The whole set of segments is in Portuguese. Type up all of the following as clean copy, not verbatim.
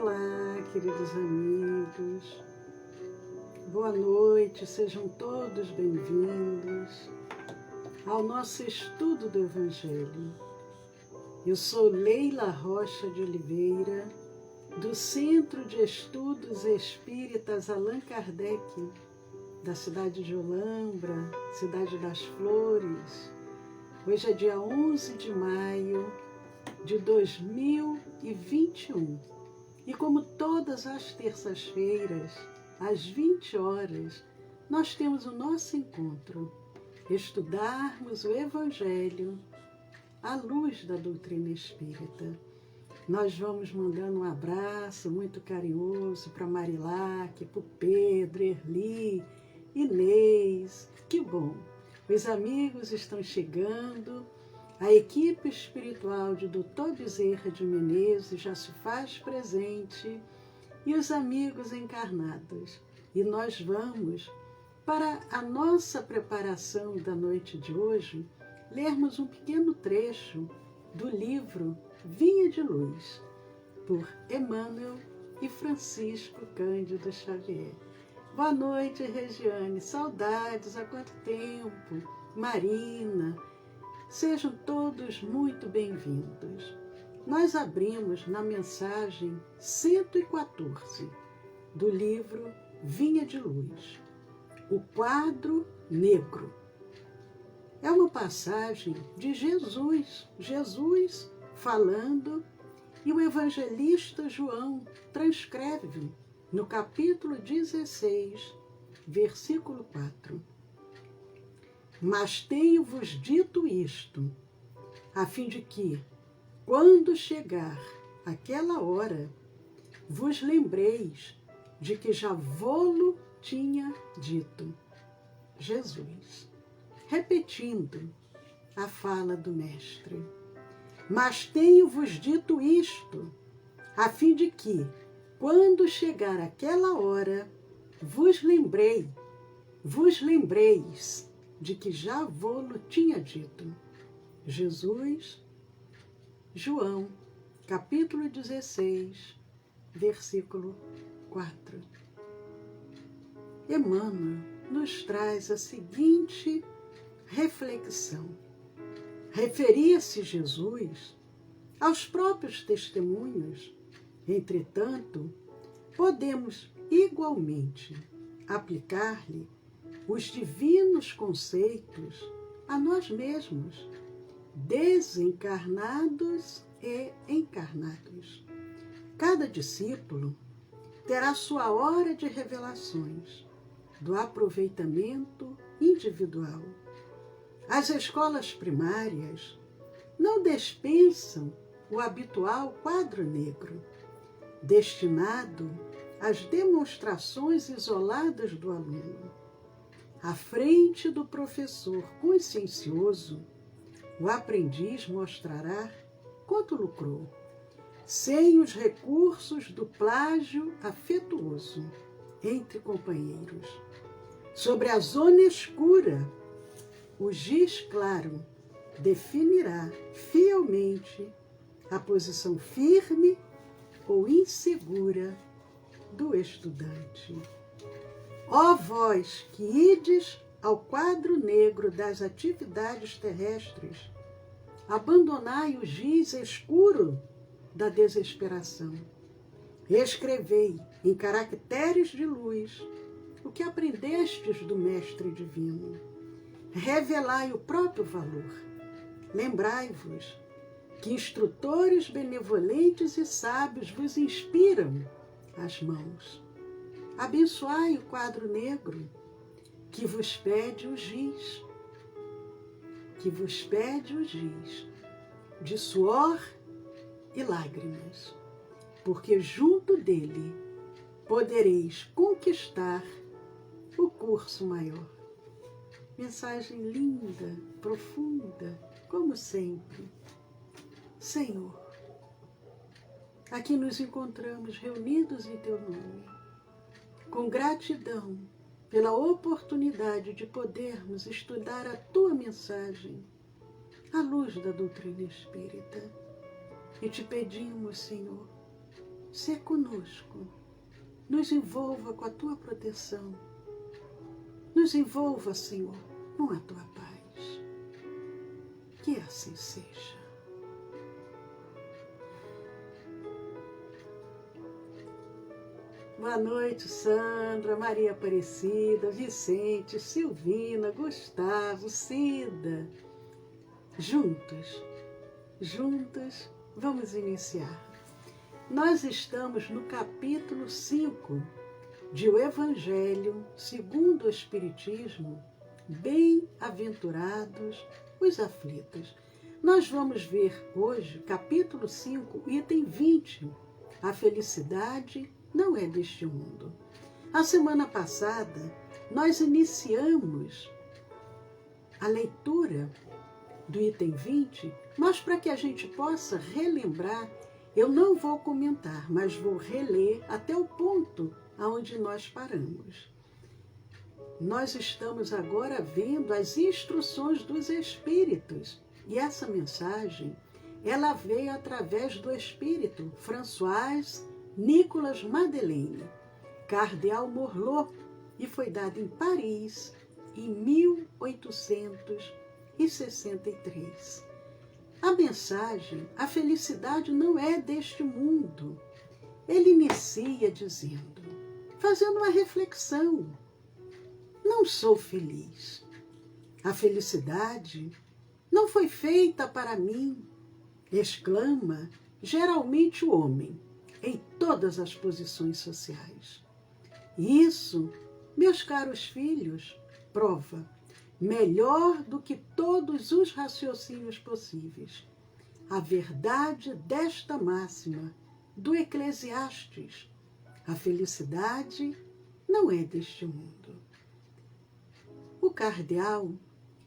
Olá, queridos amigos, boa noite, sejam todos bem-vindos ao nosso estudo do Evangelho. Eu sou Leila Rocha de Oliveira, do Centro de Estudos Espíritas Allan Kardec, da cidade de Olambra, cidade das Flores. Hoje é dia 11 de maio de 2021. E como todas as terças-feiras, às 20 horas, nós temos o nosso encontro, estudarmos o Evangelho à luz da doutrina espírita. Nós vamos mandando um abraço muito carinhoso para Marilac, para o Pedro, Erli, Inês. Que bom! Os amigos estão chegando. A equipe espiritual de Dr. Bezerra de Menezes já se faz presente e os amigos encarnados. E nós vamos, para a nossa preparação da noite de hoje, lermos um pequeno trecho do livro Vinha de Luz, por Emmanuel e Francisco Cândido Xavier. Boa noite, Regiane. Saudades, há quanto tempo? Marina. Sejam todos muito bem-vindos. Nós abrimos na mensagem 114 do livro Vinha de Luz, o quadro negro. É uma passagem de Jesus falando, e o evangelista João transcreve no capítulo 16, versículo 4. Mas tenho-vos dito isto, a fim de que, quando chegar aquela hora, vos lembreis de que já vô-lo tinha dito. Jesus, repetindo a fala do Mestre. Mas tenho-vos dito isto, a fim de que, quando chegar aquela hora, vos lembreis de que já vô-lo tinha dito. Jesus, João, capítulo 16, versículo 4. Emmanuel nos traz a seguinte reflexão. Referia-se Jesus aos próprios testemunhos, entretanto, podemos igualmente aplicar-lhe os divinos conceitos a nós mesmos, desencarnados e encarnados. Cada discípulo terá sua hora de revelações, do aproveitamento individual. As escolas primárias não dispensam o habitual quadro negro, destinado às demonstrações isoladas do aluno. À frente do professor consciencioso, o aprendiz mostrará quanto lucrou, sem os recursos do plágio afetuoso entre companheiros. Sobre a zona escura, o giz claro definirá fielmente a posição firme ou insegura do estudante. Ó vós que ides ao quadro negro das atividades terrestres, abandonai o giz escuro da desesperação. Escrevei em caracteres de luz o que aprendestes do Mestre Divino. Revelai o próprio valor. Lembrai-vos que instrutores benevolentes e sábios vos inspiram as mãos. Abençoai o quadro negro que vos pede o giz, de suor e lágrimas, porque junto dele podereis conquistar o curso maior. Mensagem linda, profunda, como sempre. Senhor, aqui nos encontramos reunidos em Teu nome, com gratidão pela oportunidade de podermos estudar a Tua mensagem à luz da doutrina espírita. E te pedimos, Senhor, sê conosco, nos envolva com a tua proteção, nos envolva, Senhor, com a tua paz. Que assim seja. Boa noite, Sandra, Maria Aparecida, Vicente, Silvina, Gustavo, Cida. Juntos, vamos iniciar. Nós estamos no capítulo 5 de O Evangelho segundo o Espiritismo, Bem-aventurados os aflitos. Nós vamos ver hoje, capítulo 5, item 20, a felicidade não é deste mundo. A semana passada, nós iniciamos a leitura do item 20, mas para que a gente possa relembrar, eu não vou comentar, mas vou reler até o ponto aonde nós paramos. Nós estamos agora vendo as instruções dos Espíritos, e essa mensagem, ela veio através do Espírito François Nicolas Madeleine, cardeal Morlot, e foi dado em Paris em 1863. A mensagem, a felicidade não é deste mundo. Ele inicia dizendo, fazendo uma reflexão, não sou feliz. A felicidade não foi feita para mim, exclama geralmente o homem, em todas as posições sociais. Isso, meus caros filhos, prova melhor do que todos os raciocínios possíveis a verdade desta máxima do Eclesiastes: a felicidade não é deste mundo. O cardeal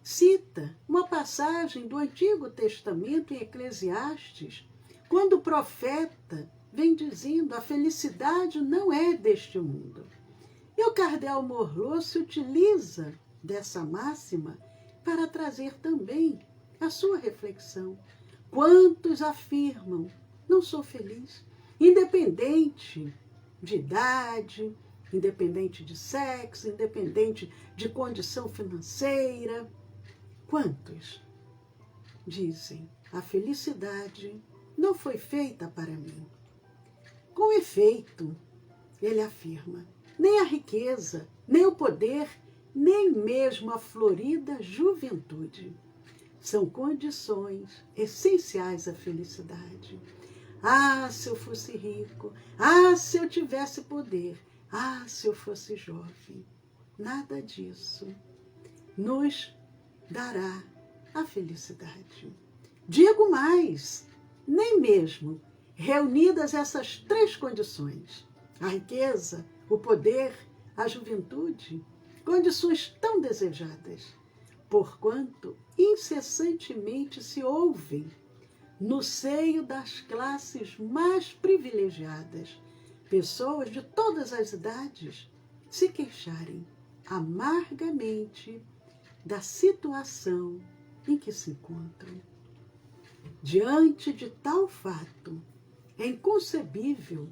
cita uma passagem do Antigo Testamento em Eclesiastes, quando o profeta vem dizendo a felicidade não é deste mundo. E o cardeal Morlot se utiliza dessa máxima para trazer também a sua reflexão. Quantos afirmam, não sou feliz, independente de idade, independente de sexo, independente de condição financeira. Quantos dizem, a felicidade não foi feita para mim? Com efeito, ele afirma, nem a riqueza, nem o poder, nem mesmo a florida juventude são condições essenciais à felicidade. Ah, se eu fosse rico! Ah, se eu tivesse poder! Ah, se eu fosse jovem! Nada disso nos dará a felicidade. Digo mais, nem mesmo reunidas essas três condições, a riqueza, o poder, a juventude, condições tão desejadas, porquanto incessantemente se ouvem no seio das classes mais privilegiadas, pessoas de todas as idades se queixarem amargamente da situação em que se encontram. Diante de tal fato, é inconcebível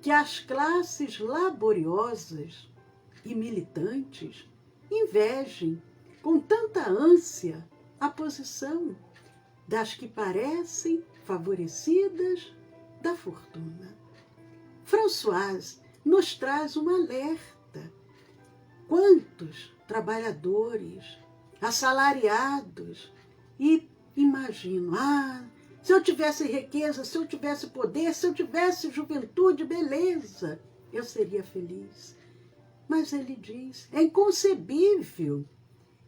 que as classes laboriosas e militantes invejem com tanta ânsia a posição das que parecem favorecidas da fortuna. François nos traz um alerta. Quantos trabalhadores, assalariados, e imaginam, se eu tivesse riqueza, se eu tivesse poder, se eu tivesse juventude, beleza, eu seria feliz. Mas ele diz, é inconcebível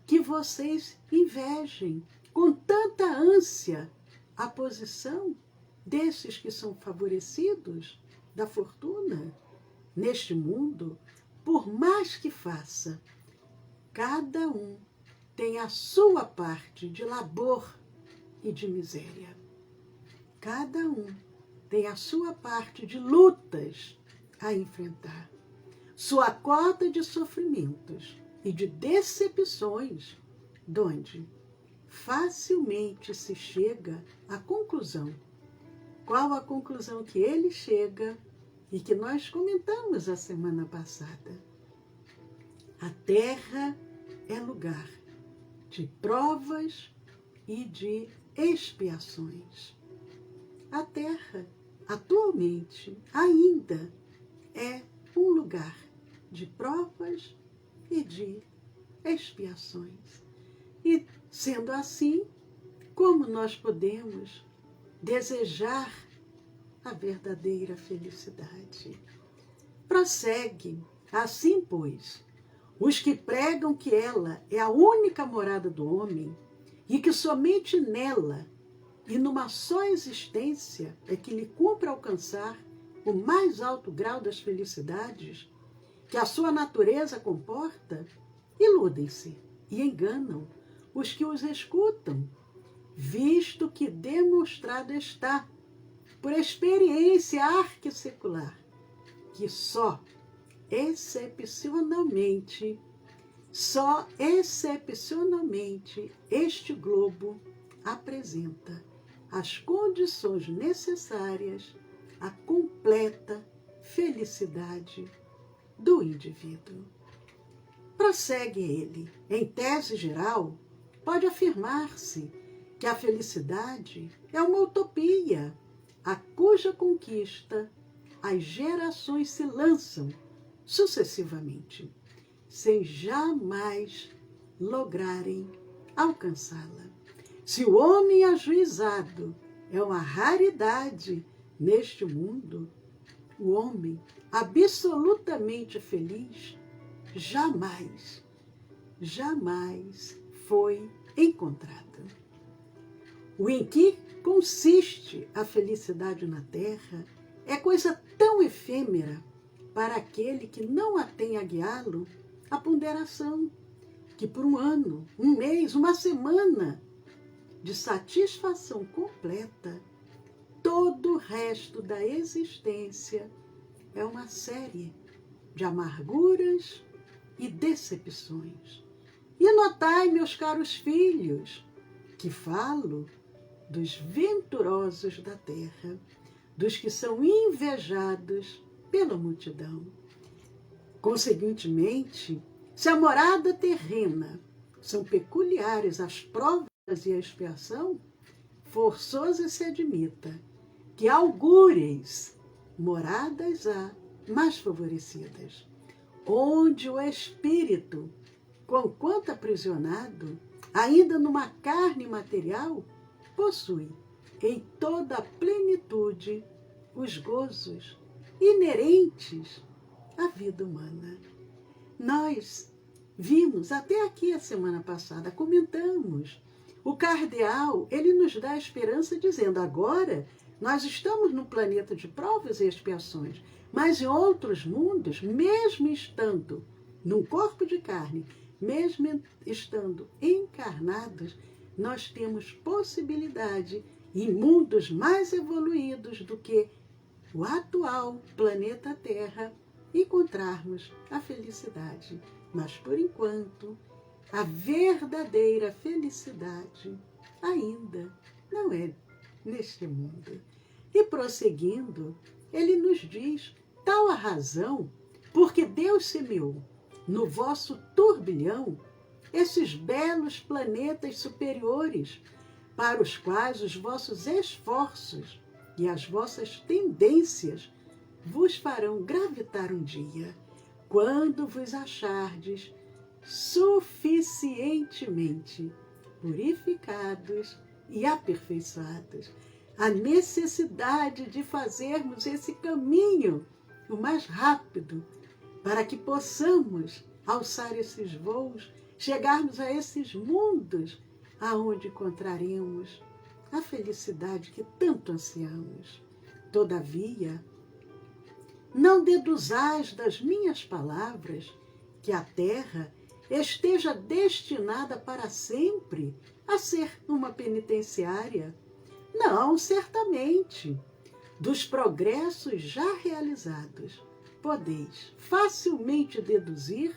que vocês invejem com tanta ânsia a posição desses que são favorecidos da fortuna. Neste mundo, por mais que faça, cada um tem a sua parte de labor e de miséria. Cada um tem a sua parte de lutas a enfrentar, sua cota de sofrimentos e de decepções, donde facilmente se chega à conclusão. Qual a conclusão que ele chega? e que nós comentamos a semana passada. A terra é lugar de provas e de expiações. A terra, atualmente, ainda é um lugar de provas e de expiações. E, sendo assim, como nós podemos desejar a verdadeira felicidade? Prossegue, assim, pois, os que pregam que ela é a única morada do homem e que somente nela e numa só existência é que lhe cumpre alcançar o mais alto grau das felicidades que a sua natureza comporta, iludem-se e enganam os que os escutam, visto que demonstrado está, por experiência arquissecular, que só excepcionalmente este globo apresenta as condições necessárias à completa felicidade do indivíduo. Prossegue ele. Em tese geral, pode afirmar-se que a felicidade é uma utopia, a cuja conquista as gerações se lançam sucessivamente, sem jamais lograrem alcançá-la. Se o homem ajuizado é uma raridade neste mundo, o homem absolutamente feliz jamais foi encontrado. O em que consiste a felicidade na terra é coisa tão efêmera para aquele que não a tem a guiá-lo a ponderação, que por um ano, um mês, uma semana de satisfação completa, todo o resto da existência é uma série de amarguras e decepções. E notai, meus caros filhos, que falo dos venturosos da terra, dos que são invejados pela multidão. Conseguintemente, se a morada terrena são peculiares às provas e à expiação, forçoso se admita que augúreis moradas há mais favorecidas, onde o espírito, conquanto aprisionado, ainda numa carne material, possui em toda a plenitude os gozos inerentes à vida humana. Nós vimos até aqui a semana passada, comentamos, o cardeal, ele nos dá a esperança dizendo, agora nós estamos num planeta de provas e expiações, mas em outros mundos, mesmo estando num corpo de carne, mesmo estando encarnados, nós temos possibilidade em mundos mais evoluídos do que o atual planeta Terra, encontrarmos a felicidade. Mas, por enquanto, a verdadeira felicidade ainda não é neste mundo. E prosseguindo, ele nos diz, tal a razão porque Deus semeou no vosso turbilhão esses belos planetas superiores, para os quais os vossos esforços e as vossas tendências vos farão gravitar um dia, quando vos achardes suficientemente purificados e aperfeiçoados. A necessidade de fazermos esse caminho o mais rápido, para que possamos alçar esses voos, chegarmos a esses mundos, aonde encontraremos a felicidade que tanto ansiamos. Todavia, não deduzais das minhas palavras que a terra esteja destinada para sempre a ser uma penitenciária. Não, certamente. Dos progressos já realizados, podeis facilmente deduzir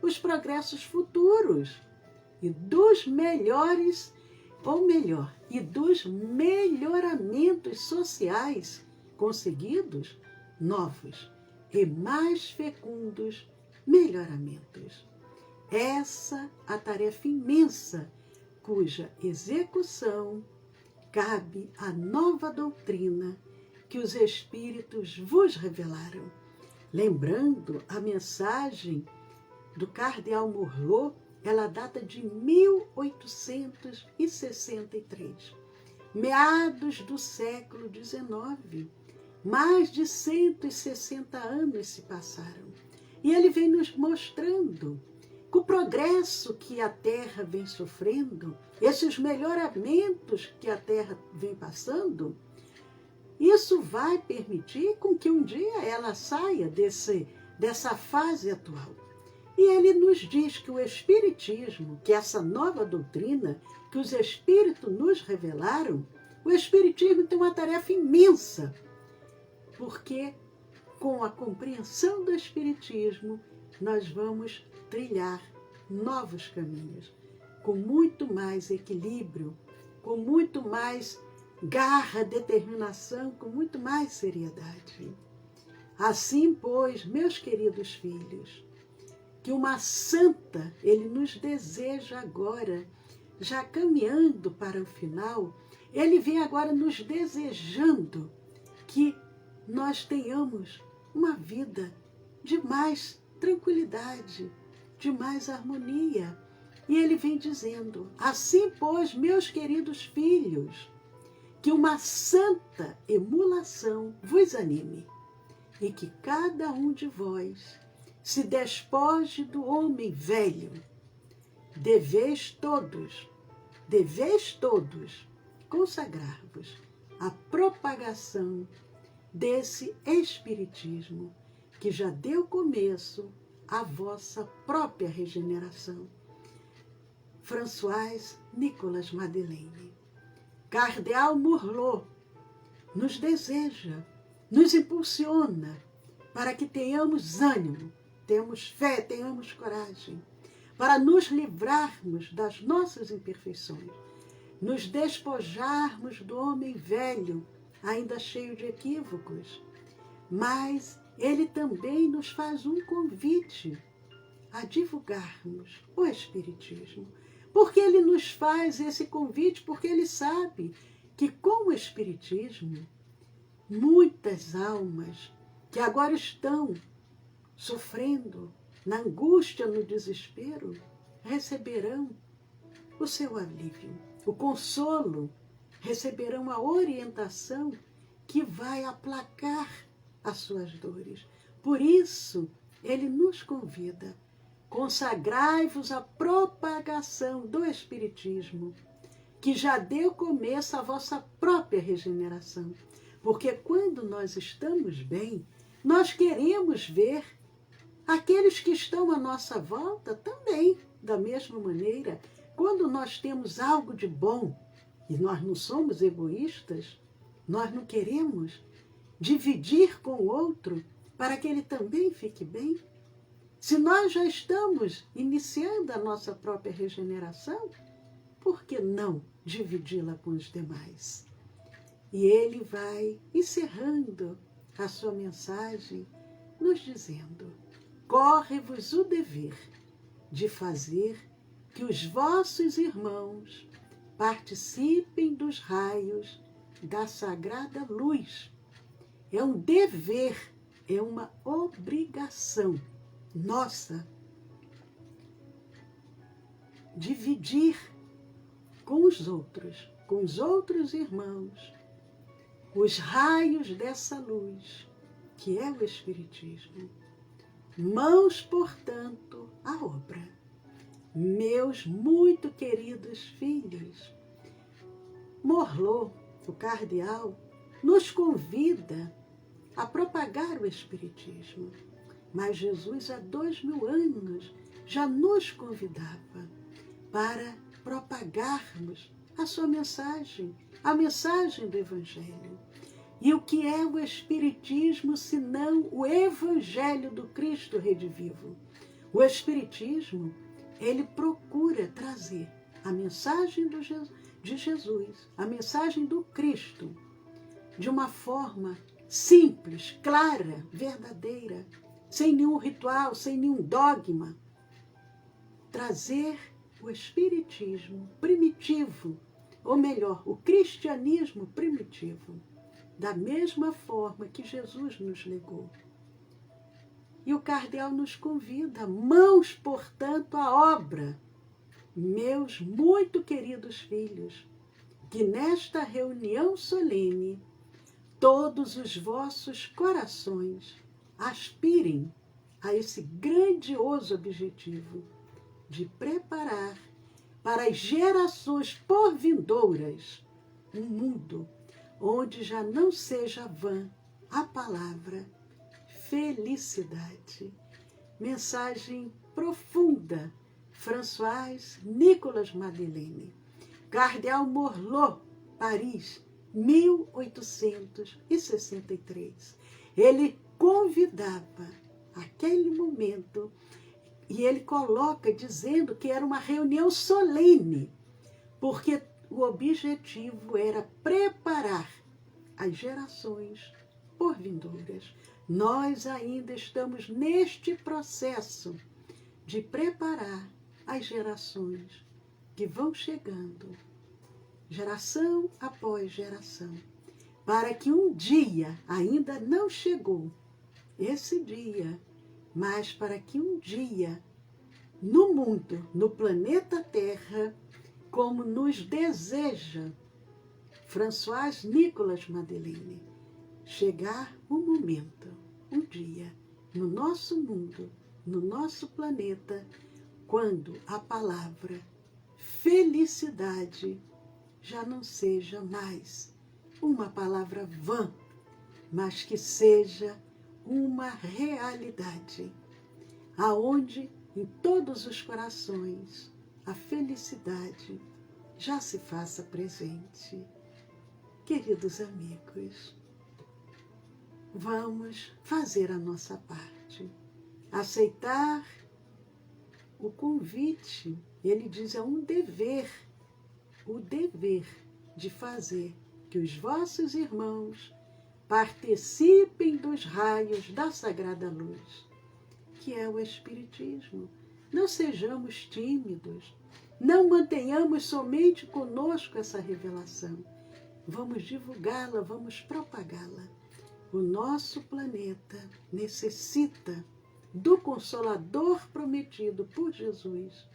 os progressos futuros e dos melhores, ou melhor, e dos melhoramentos sociais conseguidos novos e mais fecundos melhoramentos. Essa a tarefa imensa, cuja execução cabe à nova doutrina que os Espíritos vos revelaram. Lembrando a mensagem do Cardeal Morlot, ela data de 1863, meados do século XIX. Mais de 160 anos se passaram. E ele vem nos mostrando que o progresso que a Terra vem sofrendo, esses melhoramentos que a Terra vem passando, isso vai permitir com que um dia ela saia dessa fase atual. E ele nos diz que o Espiritismo, que essa nova doutrina que os Espíritos nos revelaram, o Espiritismo tem uma tarefa imensa, porque com a compreensão do Espiritismo nós vamos trilhar novos caminhos, com muito mais equilíbrio, com muito mais garra, determinação, com muito mais seriedade. Assim, pois, meus queridos filhos, que uma santa, ele nos deseja agora, já caminhando para o final, ele vem agora nos desejando que nós tenhamos uma vida de mais tranquilidade, de mais harmonia. E ele vem dizendo, assim, pois, meus queridos filhos, que uma santa emulação vos anime e que cada um de vós se despoje do homem velho. Deveis todos consagrar-vos à propagação desse Espiritismo que já deu começo à vossa própria regeneração. François Nicolas Madeleine. Cardeal Morlot nos deseja, nos impulsiona para que tenhamos ânimo, tenhamos fé, tenhamos coragem, para nos livrarmos das nossas imperfeições, nos despojarmos do homem velho, ainda cheio de equívocos. Mas ele também nos faz um convite a divulgarmos o Espiritismo. Porque ele nos faz esse convite? Porque ele sabe que com o Espiritismo, muitas almas que agora estão sofrendo, na angústia, no desespero, receberão o seu alívio, o consolo, receberão a orientação que vai aplacar as suas dores. Por isso, ele nos convida: consagrai-vos à propagação do Espiritismo, que já deu começo à vossa própria regeneração. Porque quando nós estamos bem, nós queremos ver aqueles que estão à nossa volta também, da mesma maneira. Quando nós temos algo de bom, e nós não somos egoístas, nós não queremos dividir com o outro para que ele também fique bem. Se nós já estamos iniciando a nossa própria regeneração, por que não dividi-la com os demais? E ele vai encerrando a sua mensagem nos dizendo: corre-vos o dever de fazer que os vossos irmãos participem dos raios da sagrada luz. É um dever, é uma obrigação nossa dividir com os outros irmãos, os raios dessa luz, que é o Espiritismo. Mãos, portanto, à obra. Meus muito queridos filhos, Morlot, o cardeal, nos convida a propagar o Espiritismo. Mas Jesus, há 2000 anos, já nos convidava para propagarmos a sua mensagem, a mensagem do Evangelho. E o que é o Espiritismo, senão o Evangelho do Cristo redivivo? O Espiritismo, ele procura trazer a mensagem de Jesus, a mensagem do Cristo, de uma forma simples, clara, verdadeira, sem nenhum ritual, sem nenhum dogma. Trazer o espiritismo primitivo, ou melhor, o cristianismo primitivo, da mesma forma que Jesus nos legou. E o cardeal nos convida, mãos, portanto, à obra. Meus muito queridos filhos, que nesta reunião solene, todos os vossos corações aspirem a esse grandioso objetivo de preparar para as gerações porvindouras um mundo onde já não seja vã a palavra felicidade. Mensagem profunda, François Nicolas Madeleine, Cardeal Morlot, Paris, 1863. Ele convidava aquele momento e ele coloca dizendo que era uma reunião solene, porque o objetivo era preparar as gerações porvindouras. Nós ainda estamos neste processo de preparar as gerações que vão chegando, geração após geração, para que um dia, ainda não chegou esse dia, mas para que um dia, no mundo, no planeta Terra, como nos deseja François Nicolas Madeleine, chegar um momento, um dia, no nosso mundo, no nosso planeta, quando a palavra felicidade já não seja mais uma palavra vã, mas que seja uma realidade, aonde em todos os corações a felicidade já se faça presente. Queridos amigos, vamos fazer a nossa parte, aceitar o convite. Ele diz, é um dever, o dever de fazer que os vossos irmãos participem dos raios da sagrada luz, que é o Espiritismo. Não sejamos tímidos, não mantenhamos somente conosco essa revelação. Vamos divulgá-la, vamos propagá-la. O nosso planeta necessita do Consolador prometido por Jesus,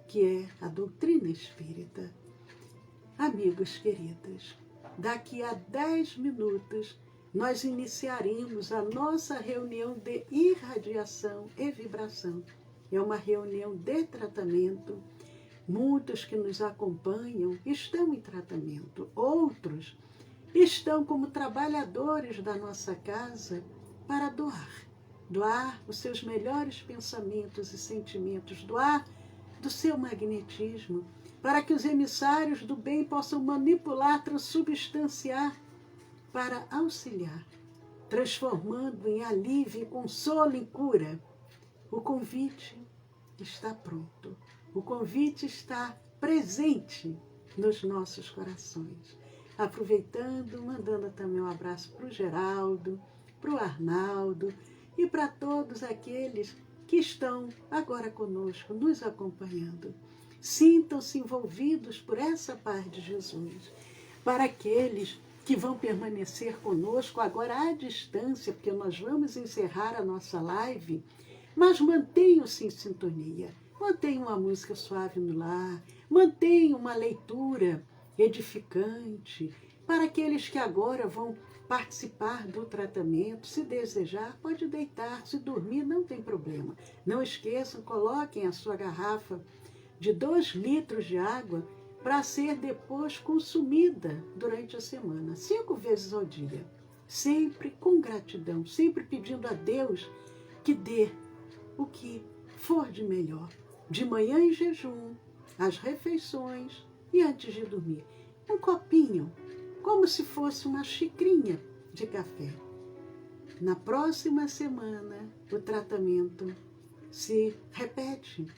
que é a doutrina espírita. Amigos queridos, daqui a 10 minutos nós iniciaremos a nossa reunião de irradiação e vibração. É uma reunião de tratamento. Muitos que nos acompanham estão em tratamento, outros estão como trabalhadores da nossa casa para doar os seus melhores pensamentos e sentimentos, doar do seu magnetismo, para que os emissários do bem possam manipular, transubstanciar, para auxiliar, transformando em alívio, em consolo, em cura. O convite está pronto. O convite está presente nos nossos corações. Aproveitando, mandando também um abraço para o Geraldo, para o Arnaldo e para todos aqueles que estão agora conosco, nos acompanhando. Sintam-se envolvidos por essa paz de Jesus. Para aqueles que vão permanecer conosco agora à distância, porque nós vamos encerrar a nossa live, mas mantenham-se em sintonia. Mantenham uma música suave no lar, mantenham uma leitura edificante. Para aqueles que agora vão participar do tratamento, se desejar, pode deitar, se dormir, não tem problema. Não esqueçam, coloquem a sua garrafa de 2 litros de água para ser depois consumida durante a semana, 5 vezes ao dia. Sempre com gratidão, sempre pedindo a Deus que dê o que for de melhor. De manhã em jejum, as refeições e antes de dormir. Um copinho, como se fosse uma xicrinha de café. Na próxima semana, o tratamento se repete.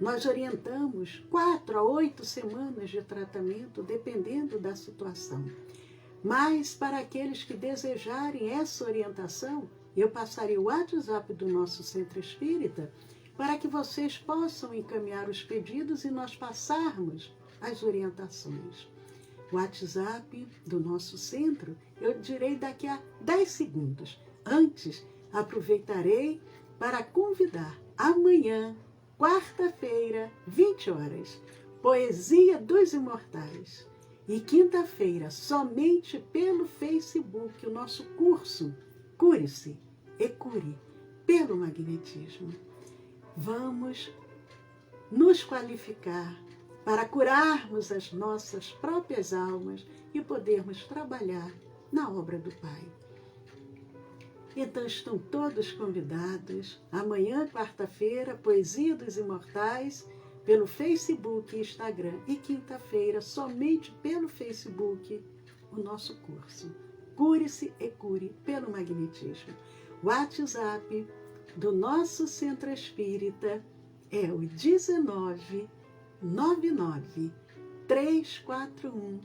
Nós orientamos 4 a 8 semanas de tratamento, dependendo da situação. Mas para aqueles que desejarem essa orientação, eu passarei o WhatsApp do nosso Centro Espírita para que vocês possam encaminhar os pedidos e nós passarmos as orientações. O WhatsApp do nosso centro eu direi daqui a 10 segundos. Antes, aproveitarei para convidar amanhã, quarta-feira, 20 horas, Poesia dos Imortais. E quinta-feira, somente pelo Facebook, o nosso curso Cure-se e Cure pelo Magnetismo. Vamos nos qualificar para curarmos as nossas próprias almas e podermos trabalhar na obra do Pai. Então estão todos convidados. Amanhã, quarta-feira, Poesia dos Imortais, pelo Facebook e Instagram. E quinta-feira, somente pelo Facebook, o nosso curso Cure-se e Cure pelo Magnetismo. O WhatsApp do nosso Centro Espírita é o 1999 341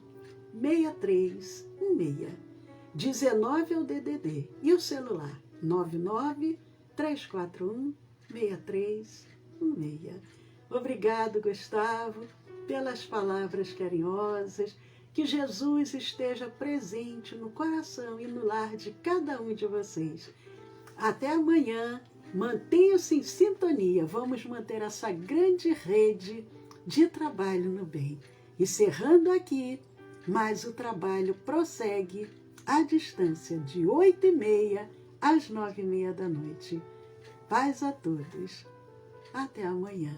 6316. 19 é o DDD e o celular 99 341 6316. Obrigado, Gustavo, pelas palavras carinhosas. Que Jesus esteja presente no coração e no lar de cada um de vocês. Até amanhã. Mantenham-se em sintonia. Vamos manter essa grande rede de trabalho no bem. Encerrando aqui, mas o trabalho prossegue à distância de 8h30 às 9h30 da noite. Paz a todos. Até amanhã.